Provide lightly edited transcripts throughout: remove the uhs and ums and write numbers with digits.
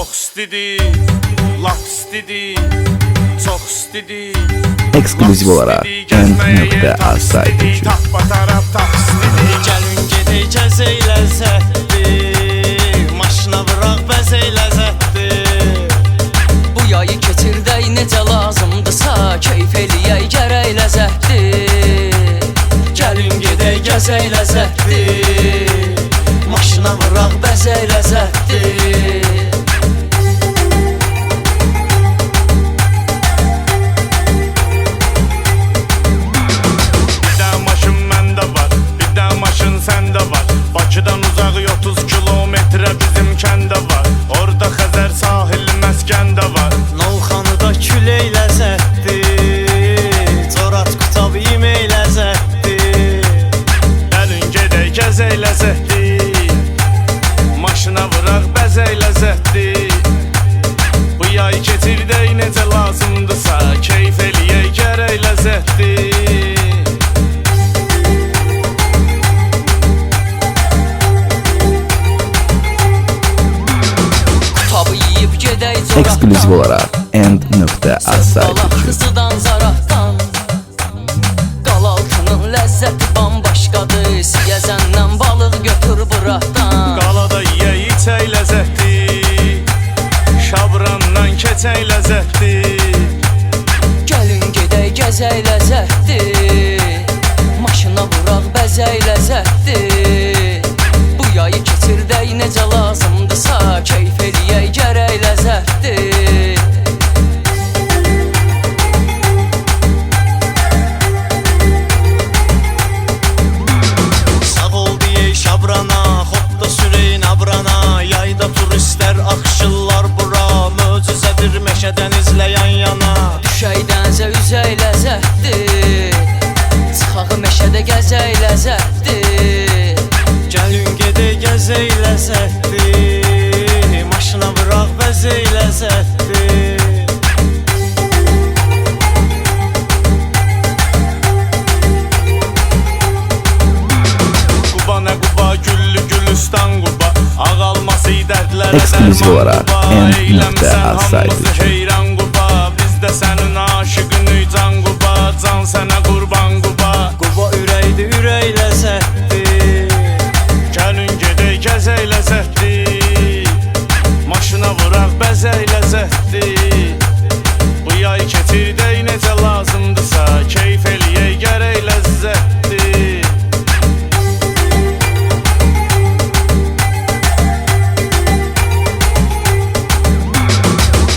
Çox istidir, lap istidir, çox istidir. Ekskluziv olarak N.A saytı için. Gəlin gedək gəzək ləzzətdir, maşına vıraq bəzək ləzzətdir. Bu yayı keçirdək necə lazımdırsa, keyf eləyək gərək ləzzətdir. Gəlin gedək gəzək ləzzətdir, maşına vıraq bəzək ləzzətdir. Bakıdan uzaq 30 kilometre bizim kəndə var. Orada Xəzər sahili məskəndə var. Novxanıda külək ləzzətdir, Corat qutab yemək ləzzətdir. Gəlin gedək gəzək ləzzətdir, maşına vıraq bəzək ləzzətdir. Bu yay keçirdək necə lazımdırsa, keyf eləyək gərək ləzzətdir. Ekskluziv olarak N.A saytı için. Kızıdan zarafdan Qalaltının ləzzəti bambaşqadır. Siyəzəndən balıq götür buraxdan. Qalada yeyə içək ləzzətdir, Şabrandan keçək ləzzətdir. Gəlin gedək gəzək ləzzətdir, maşına vuraq bəzək ləzzətdir. Bu yayı keçirdək necə lazımdırsa, keyf eləyək gərək ləzzətdir. Sağ ol deyək Şabrana, xodda sürəyin abrana. Yayda turistlər axşırlar bura, möcüzədir meşədən izləyən yana. Düşək dənizə üzək ləzzətdir, çıxağı meşədə gəzək ləzzətdir. Gəlin gedək gəzək ləzzətdir, maşına vıraq bəzək ləzzətdir. Quba nə Quba, güllü Gülüstan Quba, ağalması dərdlərə Ekskluziv olarak N.A saytı için. Heyran Quba, bizdə sənin aşıqın can Quba, can sənə qurban Quba. Quba ürəkdir, ürək ləzzətdir, Gəlin gedək gəzək ləzzətdir, maşına vuraq bəzək ləzzətdir. Bu yay keçirdək necə lazımdırsa, keyf eləyək gərək ləzzətdir.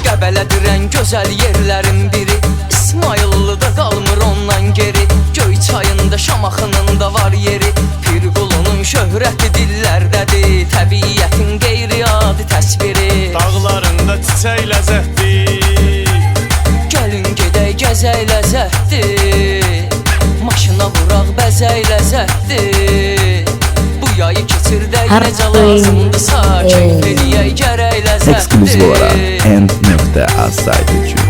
Qəbələdir ən gözəl yerlərin biri, İsmayıllıda qalmır ondan geri. Göy çayında Şamaxınında var yeri, Pirqulunun şöhrəti dillərdədir, təbiyyətin qeyri-adi təsviri. Dağlarında çiçək ləzzətdir, Gəlin gedək gəzək ləzzətdir, maşına vuraq bəzək ləzzətdir. Bu yayı keçirdək necə lazımdırsa, keyf eləyək gərək ləzzətdir. Ekskluziv olarak N.A saytı için.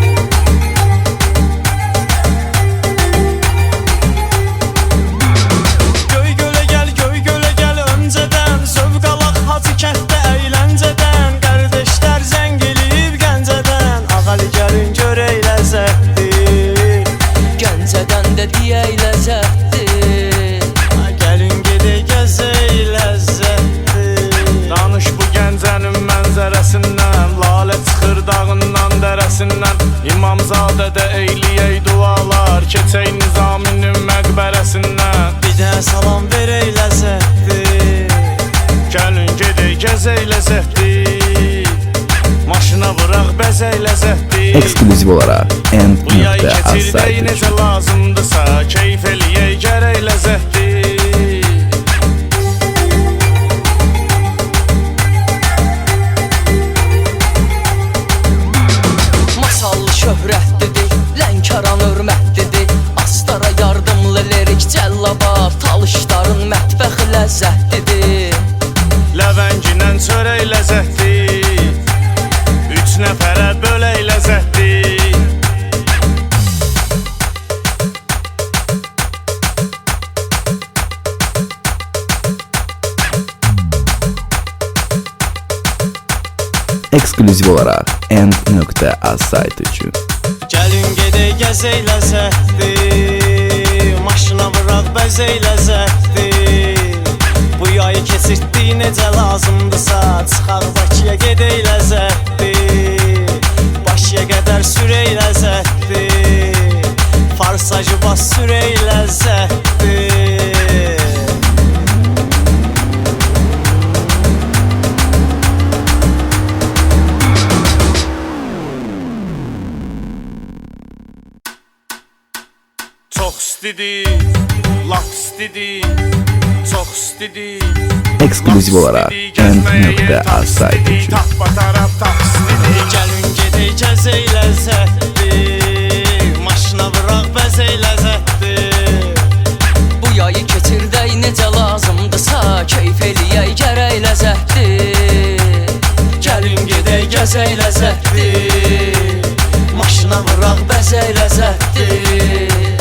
Deyək ləzzətdir, gəlin gedək gəzək ləzzətdir. danış bu Gəncənin mənzərəsindən, lalə çıxır dağından dərəsindən. İmamzadədə eyləyək dualar, keçək Nizaminin məqbərəsindən. Bir də salam verək ləzzətdir, Gəlin gedək gəzək ləzzətdir, maşına vıraq bəzək ləzzətdir. Ekskluziv olarak Bu yay N.A keçirdək saytı necə için. lazımdırsa, keyf eləyək gərək ləzzətdir. masallı şöhrətlidir, Lənkəran hörmətlidir. Astara yardımlı lirik cəllabad, talışların mətbəxi ləzzətlidir. Ləvənginən çörək ləzzətdir, 3 nəfərə bölək ləzzətdir. Ekskluziv olaraq End.az saytı üçün. Gəlin gedək gəzək ləzzətdir, maşına vıraq bəzək ləzzətdir. Bu yayı keçirtdik necə lazımdırsa, çıxaq Bakıya gedək ləzzətdir. Bakıya qədər sürək ləzzətdir, farsajı bas sürək ləzzətdir. Çox istidi, laf istidi, çox istidi. Ekskluziv olaraq End.az saytı üçün. Tappa taraf tap istidi. Gəlin gedək gəzək ləzzətdir, maşına vıraq bəzək ləzzətdir. Bu yayı keçirdək necə lazımdırsa, keyf eləyək gərək ləzzətdir. Gəlin gedək gəzək ləzzətdir, maşına vıraq bəzək ləzzətdir.